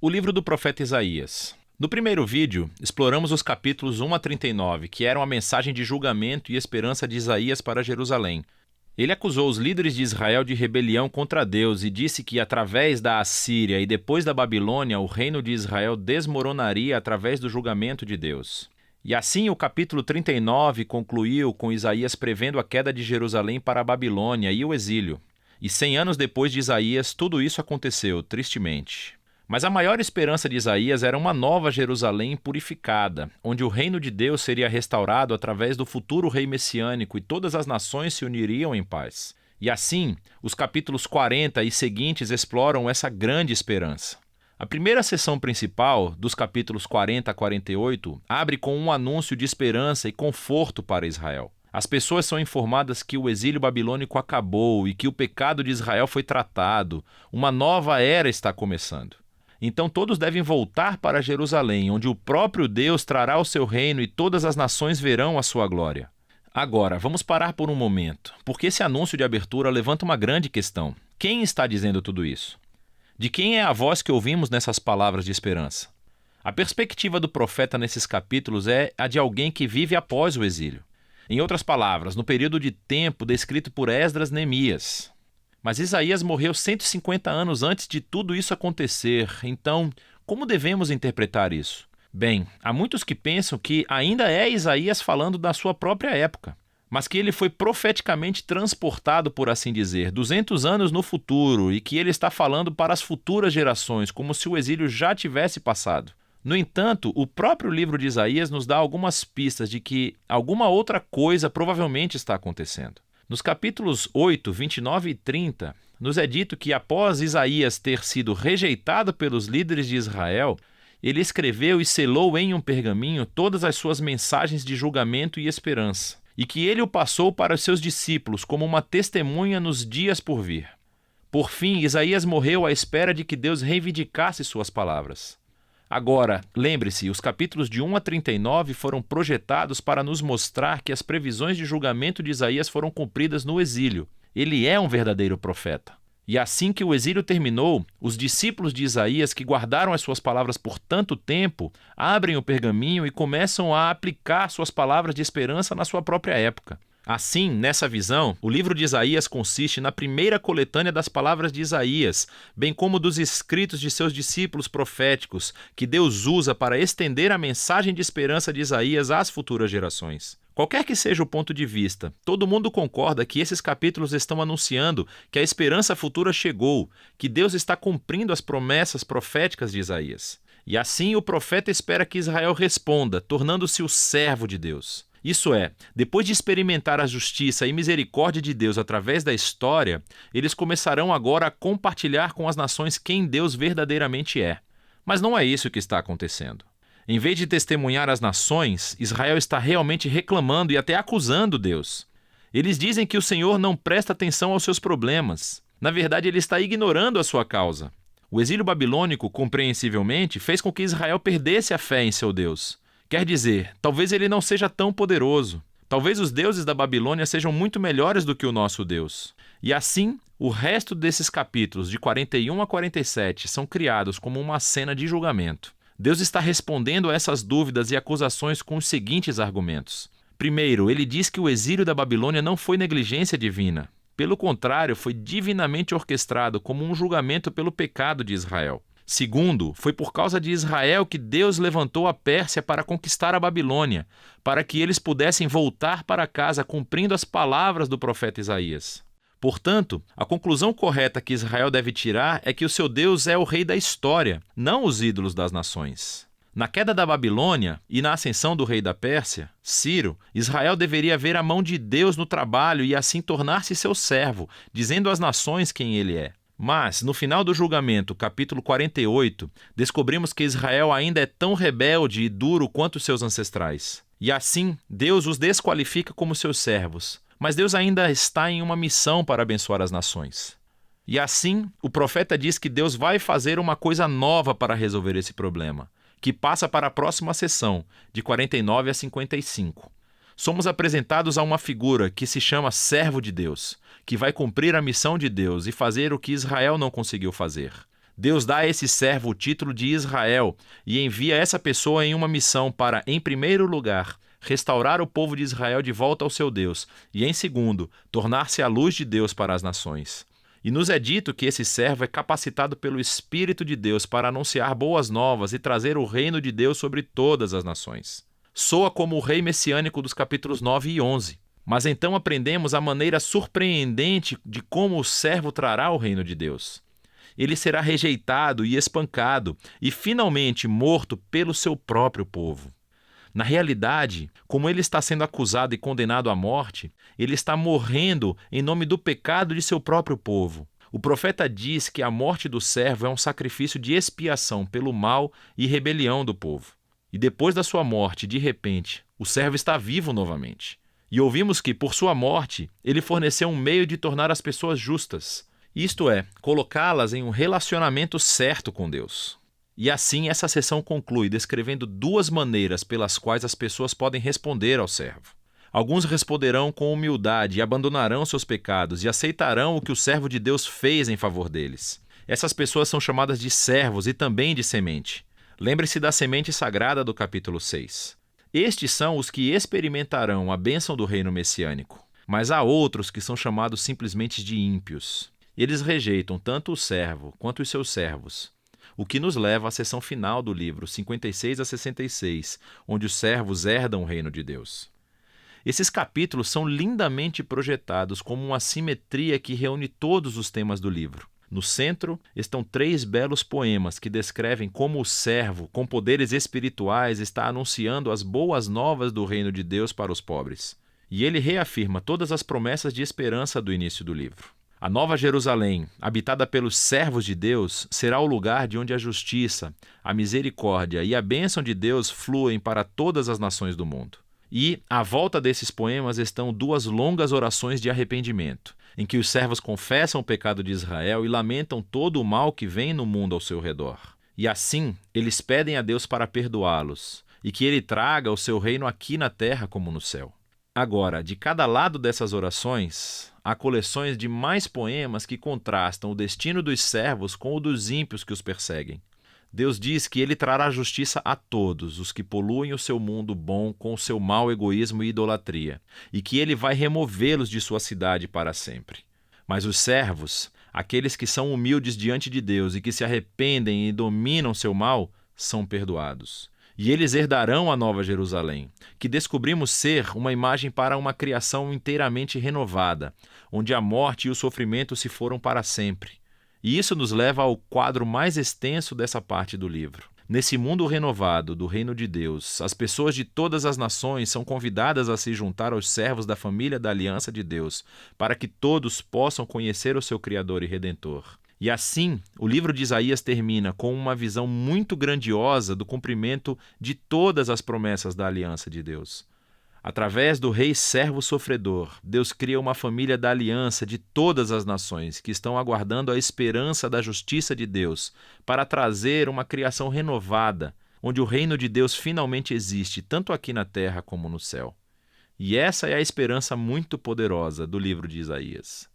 O livro do profeta Isaías. No primeiro vídeo, exploramos os capítulos 1 a 39, que eram a mensagem de julgamento e esperança de Isaías para Jerusalém. Ele acusou os líderes de Israel de rebelião contra Deus e disse que através da Assíria e depois da Babilônia, o reino de Israel desmoronaria através do julgamento de Deus. E assim o capítulo 39 concluiu com Isaías prevendo a queda de Jerusalém para a Babilônia e o exílio. E 100 anos depois de Isaías, tudo isso aconteceu, tristemente. Mas a maior esperança de Isaías era uma nova Jerusalém purificada, onde o reino de Deus seria restaurado através do futuro rei messiânico e todas as nações se uniriam em paz. E assim, os capítulos 40 e seguintes exploram essa grande esperança. A primeira sessão principal, dos capítulos 40 a 48, abre com um anúncio de esperança e conforto para Israel. As pessoas são informadas que o exílio babilônico acabou e que o pecado de Israel foi tratado. Uma nova era está começando. Então todos devem voltar para Jerusalém, onde o próprio Deus trará o seu reino e todas as nações verão a sua glória. Agora, vamos parar por um momento, porque esse anúncio de abertura levanta uma grande questão. Quem está dizendo tudo isso? De quem é a voz que ouvimos nessas palavras de esperança? A perspectiva do profeta nesses capítulos é a de alguém que vive após o exílio. Em outras palavras, no período de tempo descrito por Esdras Neemias. Mas Isaías morreu 150 anos antes de tudo isso acontecer, então como devemos interpretar isso? Bem, há muitos que pensam que ainda é Isaías falando da sua própria época, mas que ele foi profeticamente transportado, por assim dizer, 200 anos no futuro e que ele está falando para as futuras gerações, como se o exílio já tivesse passado. No entanto, o próprio livro de Isaías nos dá algumas pistas de que alguma outra coisa provavelmente está acontecendo. Nos capítulos 8, 29 e 30, nos é dito que após Isaías ter sido rejeitado pelos líderes de Israel, ele escreveu e selou em um pergaminho todas as suas mensagens de julgamento e esperança, e que ele o passou para os seus discípulos como uma testemunha nos dias por vir. Por fim, Isaías morreu à espera de que Deus reivindicasse suas palavras. Agora, lembre-se, os capítulos de 1 a 39 foram projetados para nos mostrar que as previsões de julgamento de Isaías foram cumpridas no exílio. Ele é um verdadeiro profeta. E assim que o exílio terminou, os discípulos de Isaías, que guardaram as suas palavras por tanto tempo, abrem o pergaminho e começam a aplicar suas palavras de esperança na sua própria época. Assim, nessa visão, o livro de Isaías consiste na primeira coletânea das palavras de Isaías, bem como dos escritos de seus discípulos proféticos, que Deus usa para estender a mensagem de esperança de Isaías às futuras gerações. Qualquer que seja o ponto de vista, todo mundo concorda que esses capítulos estão anunciando que a esperança futura chegou, que Deus está cumprindo as promessas proféticas de Isaías. E assim o profeta espera que Israel responda, tornando-se o servo de Deus. Isso é, depois de experimentar a justiça e misericórdia de Deus através da história, eles começarão agora a compartilhar com as nações quem Deus verdadeiramente é. Mas não é isso que está acontecendo. Em vez de testemunhar às nações, Israel está realmente reclamando e até acusando Deus. Eles dizem que o Senhor não presta atenção aos seus problemas. Na verdade, ele está ignorando a sua causa. O exílio babilônico, compreensivelmente, fez com que Israel perdesse a fé em seu Deus. Quer dizer, talvez ele não seja tão poderoso. Talvez os deuses da Babilônia sejam muito melhores do que o nosso Deus. E assim, o resto desses capítulos, de 41 a 47, são criados como uma cena de julgamento. Deus está respondendo a essas dúvidas e acusações com os seguintes argumentos. Primeiro, ele diz que o exílio da Babilônia não foi negligência divina. Pelo contrário, foi divinamente orquestrado como um julgamento pelo pecado de Israel. Segundo, foi por causa de Israel que Deus levantou a Pérsia para conquistar a Babilônia, para que eles pudessem voltar para casa cumprindo as palavras do profeta Isaías. Portanto, a conclusão correta que Israel deve tirar é que o seu Deus é o rei da história, não os ídolos das nações. Na queda da Babilônia e na ascensão do rei da Pérsia, Ciro, Israel deveria ver a mão de Deus no trabalho e assim tornar-se seu servo, dizendo às nações quem ele é. Mas, no final do julgamento, capítulo 48, descobrimos que Israel ainda é tão rebelde e duro quanto seus ancestrais. E assim, Deus os desqualifica como seus servos. Mas Deus ainda está em uma missão para abençoar as nações. E assim, o profeta diz que Deus vai fazer uma coisa nova para resolver esse problema, que passa para a próxima sessão, de 49 a 55. Somos apresentados a uma figura que se chama servo de Deus, que vai cumprir a missão de Deus e fazer o que Israel não conseguiu fazer. Deus dá a esse servo o título de Israel e envia essa pessoa em uma missão para, em primeiro lugar, restaurar o povo de Israel de volta ao seu Deus e, em segundo, tornar-se a luz de Deus para as nações. E nos é dito que esse servo é capacitado pelo Espírito de Deus para anunciar boas novas e trazer o reino de Deus sobre todas as nações. Soa como o rei messiânico dos capítulos 9 e 11. Mas então aprendemos a maneira surpreendente de como o servo trará o reino de Deus. Ele será rejeitado e espancado e finalmente morto pelo seu próprio povo. Na realidade, como ele está sendo acusado e condenado à morte, ele está morrendo em nome do pecado de seu próprio povo. O profeta diz que a morte do servo é um sacrifício de expiação pelo mal e rebelião do povo. E depois da sua morte, de repente, o servo está vivo novamente. E ouvimos que, por sua morte, ele forneceu um meio de tornar as pessoas justas. Isto é, colocá-las em um relacionamento certo com Deus. E assim essa sessão conclui descrevendo duas maneiras pelas quais as pessoas podem responder ao servo. Alguns responderão com humildade e abandonarão seus pecados e aceitarão o que o servo de Deus fez em favor deles. Essas pessoas são chamadas de servos e também de semente. Lembre-se da semente sagrada do capítulo 6. Estes são os que experimentarão a bênção do reino messiânico. Mas há outros que são chamados simplesmente de ímpios. Eles rejeitam tanto o servo quanto os seus servos. O que nos leva à seção final do livro, 56 a 66, onde os servos herdam o reino de Deus. Esses capítulos são lindamente projetados como uma simetria que reúne todos os temas do livro. No centro estão 3 belos poemas que descrevem como o servo, com poderes espirituais, está anunciando as boas novas do reino de Deus para os pobres. E ele reafirma todas as promessas de esperança do início do livro. A Nova Jerusalém, habitada pelos servos de Deus, será o lugar de onde a justiça, a misericórdia e a bênção de Deus fluem para todas as nações do mundo. E, à volta desses poemas, estão 2 longas orações de arrependimento, em que os servos confessam o pecado de Israel e lamentam todo o mal que vem no mundo ao seu redor. E assim, eles pedem a Deus para perdoá-los, e que ele traga o seu reino aqui na terra como no céu. Agora, de cada lado dessas orações, há coleções de mais poemas que contrastam o destino dos servos com o dos ímpios que os perseguem. Deus diz que ele trará justiça a todos os que poluem o seu mundo bom com o seu mau egoísmo e idolatria, e que ele vai removê-los de sua cidade para sempre. Mas os servos, aqueles que são humildes diante de Deus e que se arrependem e dominam seu mal, são perdoados. E eles herdarão a Nova Jerusalém, que descobrimos ser uma imagem para uma criação inteiramente renovada, onde a morte e o sofrimento se foram para sempre. E isso nos leva ao quadro mais extenso dessa parte do livro. Nesse mundo renovado do reino de Deus, as pessoas de todas as nações são convidadas a se juntar aos servos da família da aliança de Deus, para que todos possam conhecer o seu Criador e Redentor. E assim, o livro de Isaías termina com uma visão muito grandiosa do cumprimento de todas as promessas da aliança de Deus. Através do rei servo sofredor, Deus cria uma família da aliança de todas as nações que estão aguardando a esperança da justiça de Deus para trazer uma criação renovada, onde o reino de Deus finalmente existe, tanto aqui na terra como no céu. E essa é a esperança muito poderosa do livro de Isaías.